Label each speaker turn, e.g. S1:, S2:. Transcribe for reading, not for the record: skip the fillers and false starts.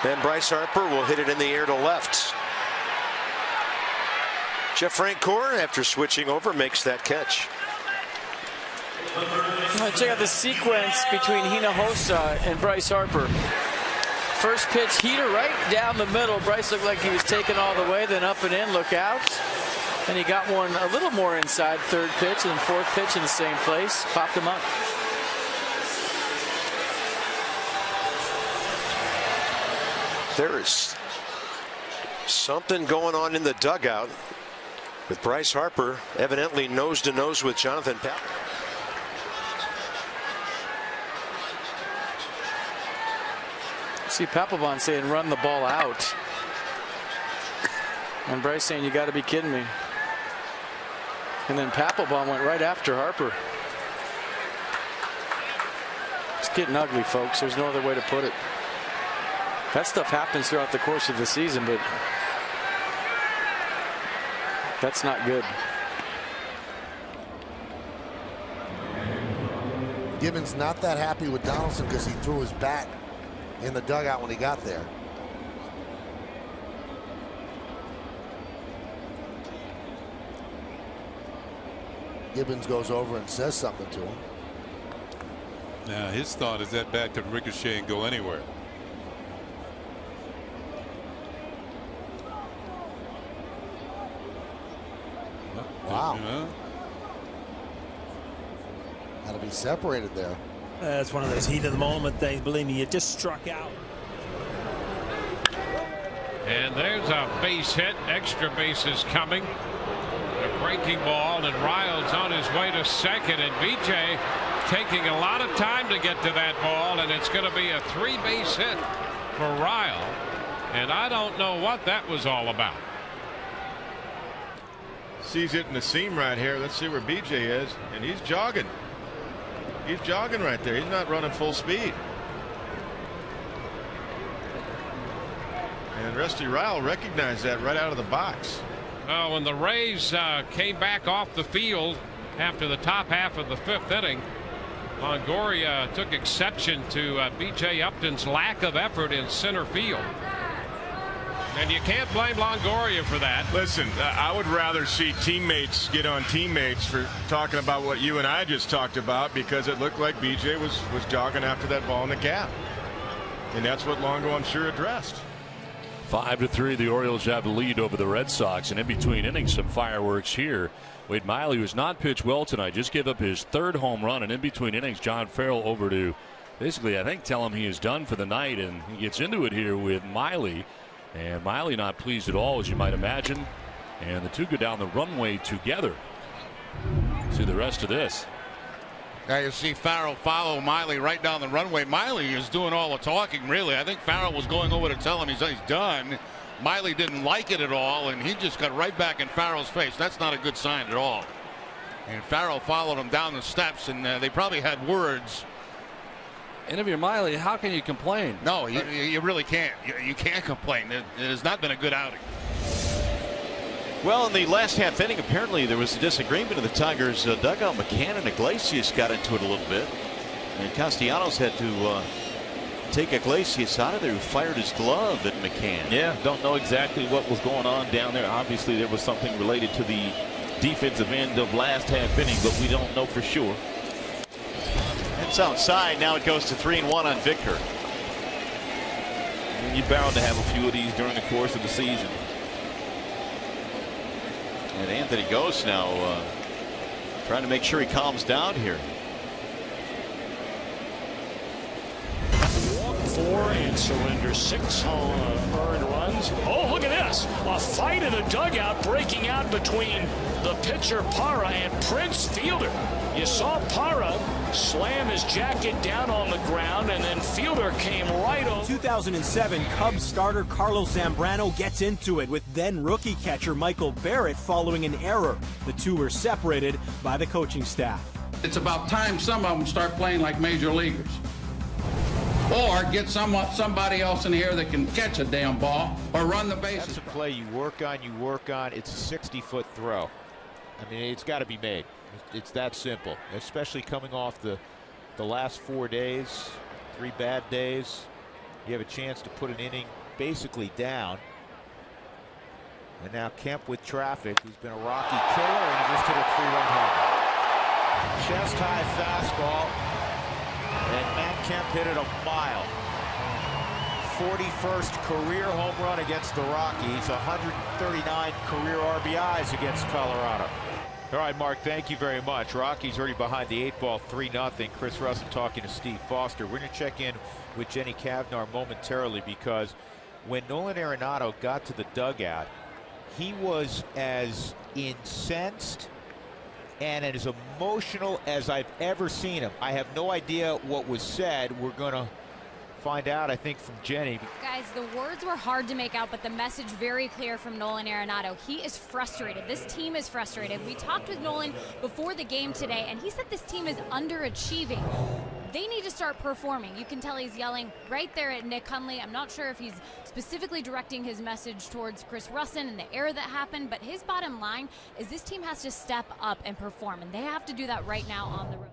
S1: And Bryce Harper will hit it in the air to left. Jeff Francoeur, after switching over, makes that catch.
S2: Check out the sequence between Hinojosa and Bryce Harper. First pitch, heater right down the middle. Bryce looked like he was taken all the way, then up and in, look out. And he got one a little more inside, third pitch, and fourth pitch in the same place. Popped him up.
S1: There is something going on in the dugout with Bryce Harper evidently nose to nose with Jonathan Papelbon.
S2: See Papelbon saying run the ball out. And Bryce saying you got to be kidding me. And then Papelbon went right after Harper. It's getting ugly, folks. There's no other way to put it. That stuff happens throughout the course of the season, but that's not good.
S3: Gibbons not that happy with Donaldson because he threw his bat in the dugout when he got there. Gibbons goes over and says something to him.
S4: Now his thought is that bat could ricochet and go anywhere.
S3: Wow. Got to be separated there.
S5: It's one of those heat of the moment things. Believe me, you just struck out.
S6: And there's a base hit. Extra bases coming. A breaking ball, and Ryle's on his way to second, and BJ taking a lot of time to get to that ball, and it's going to be a 3-base hit for Ryle. And I don't know what that was all about.
S7: Sees it in the seam right here. Let's see where BJ is, and he's jogging. He's jogging right there. He's not running full speed. And Rusty Ryle recognized that right out of the box.
S6: Well, when the Rays came back off the field after the top half of the 5th inning, Longoria took exception to B.J. Upton's lack of effort in center field. And you can't blame Longoria for that.
S7: Listen, I would rather see teammates get on teammates for talking about what you and I just talked about, because it looked like BJ was jogging after that ball in the gap. And that's what Longo, I'm sure, addressed.
S8: 5-3, the Orioles have the lead over the Red Sox, and in between innings, some fireworks here. Wade Miley, who's not pitched well tonight, just gave up his 3rd home run, and in between innings, John Farrell over to basically, I think, tell him he is done for the night, and he gets into it here with Miley. And Miley not pleased at all, as you might imagine. And the two go down the runway together. See the rest of this.
S9: Now you see Farrell follow Miley right down the runway. Miley is doing all the talking, really. I think Farrell was going over to tell him he's done. Miley didn't like it at all, and he just got right back in Farrell's face. That's not a good sign at all. And Farrell followed him down the steps, and they probably had words.
S10: And if you're Miley, how can you complain?
S9: No, you really can't. You can't complain. It has not been a good outing.
S11: Well, in the last half inning, apparently there was a disagreement in the Tigers dugout. McCann and Iglesias got into it a little bit, and Castellanos had to take Iglesias out of there, who fired his glove at McCann.
S12: Yeah, don't know exactly what was going on down there. Obviously, there was something related to the defensive end of last half inning, but we don't know for sure.
S11: It's outside. Now it goes to 3-1 on Victor.
S12: And you're bound to have a few of these during the course of the season.
S11: And Anthony Ghost now trying to make sure he calms down here.
S13: 4 and surrender 6 earned runs. Oh, look at this. A fight in the dugout breaking out between the pitcher Parra and Prince Fielder. You saw Parra slam his jacket down on the ground, and then Fielder came right over.
S14: 2007 Cubs starter Carlos Zambrano gets into it with then rookie catcher Michael Barrett following an error. The two were separated by the coaching staff.
S15: It's about time some of them start playing like major leaguers. Or get somebody else in here that can catch a damn ball or run the bases.
S16: That's a play you work on. It's a 60-foot throw. I mean, it's got to be made. It's that simple, especially coming off the last 4 days, 3 bad days. you have a chance to put an inning basically down. And now Kemp with traffic, who's been a Rocky killer, and he just hit a 3-run home. Chest high fastball, and Matt Kemp hit it a mile. 41st career home run against the Rockies, 139 career RBIs against Colorado. All right, Mark, thank you very much. Rockies already behind the 8-ball, 3-0. Chris Russell talking to Steve Foster. We're going to check in with Jenny Cavnar momentarily, because when Nolan Arenado got to the dugout, he was as incensed and as emotional as I've ever seen him. I have no idea what was said. We're going to find out, I think, from Jenny.
S17: Guys, the words were hard to make out, but the message very clear from Nolan Arenado. He is frustrated. This team is frustrated. We talked with Nolan before the game today, and he said this team is underachieving. They need to start performing. You can tell he's yelling right there at Nick Hundley. I'm not sure if he's specifically directing his message towards Chris Russin and the error that happened, but his bottom line is this team has to step up and perform, and they have to do that right now on the road.